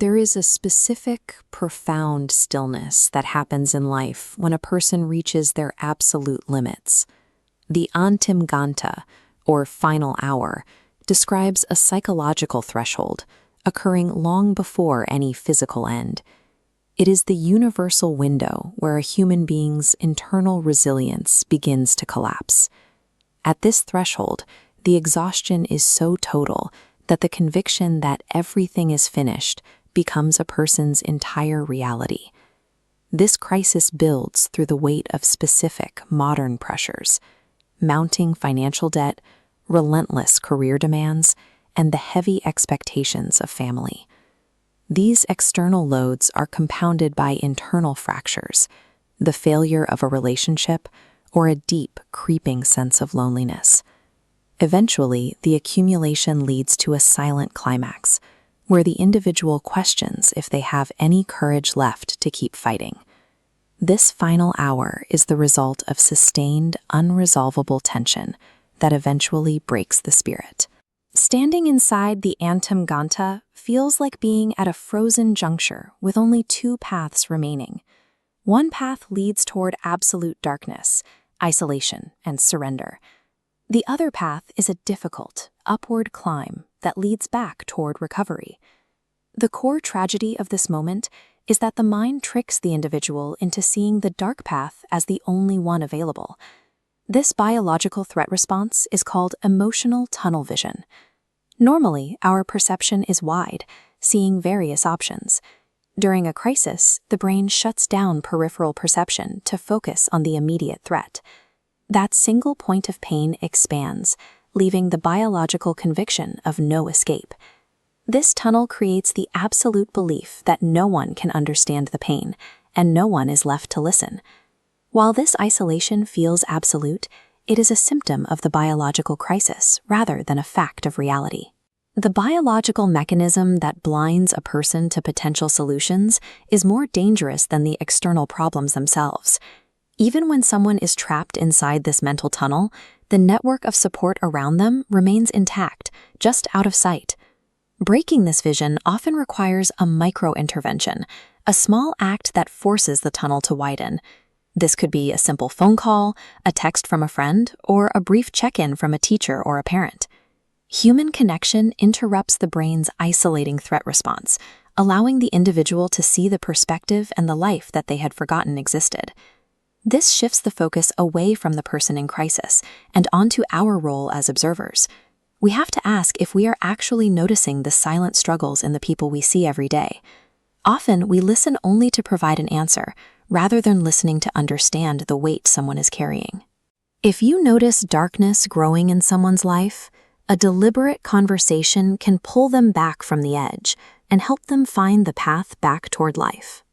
There is a specific, profound stillness that happens in life when a person reaches their absolute limits. The Antim Ghanta, or final hour, describes a psychological threshold occurring long before any physical end. It is the universal window where a human being's internal resilience begins to collapse. At this threshold, the exhaustion is so total that the conviction that everything is finished becomes a person's entire reality. This crisis builds through the weight of specific modern pressures: mounting financial debt, relentless career demands, and the heavy expectations of family. These external loads are compounded by internal fractures, the failure of a relationship, or a deep, creeping sense of loneliness. Eventually, the accumulation leads to a silent climax, where the individual questions if they have any courage left to keep fighting. This final hour is the result of sustained, unresolvable tension that eventually breaks the spirit. Standing inside the Antim Ghanta feels like being at a frozen juncture with only two paths remaining. One path leads toward absolute darkness, isolation, and surrender. The other path is a difficult, upward climb that leads back toward recovery. The core tragedy of this moment is that the mind tricks the individual into seeing the dark path as the only one available. This biological threat response is called emotional tunnel vision. Normally, our perception is wide, seeing various options. During a crisis, the brain shuts down peripheral perception to focus on the immediate threat. That single point of pain expands, leaving the biological conviction of no escape. This tunnel creates the absolute belief that no one can understand the pain, and no one is left to listen. While this isolation feels absolute, it is a symptom of the biological crisis rather than a fact of reality. The biological mechanism that blinds a person to potential solutions is more dangerous than the external problems themselves. Even when someone is trapped inside this mental tunnel, the network of support around them remains intact, just out of sight. Breaking this vision often requires a micro-intervention, a small act that forces the tunnel to widen. This could be a simple phone call, a text from a friend, or a brief check-in from a teacher or a parent. Human connection interrupts the brain's isolating threat response, allowing the individual to see the perspective and the life that they had forgotten existed. This shifts the focus away from the person in crisis and onto our role as observers. We have to ask if we are actually noticing the silent struggles in the people we see every day. Often, we listen only to provide an answer, rather than listening to understand the weight someone is carrying. If you notice darkness growing in someone's life, a deliberate conversation can pull them back from the edge and help them find the path back toward life.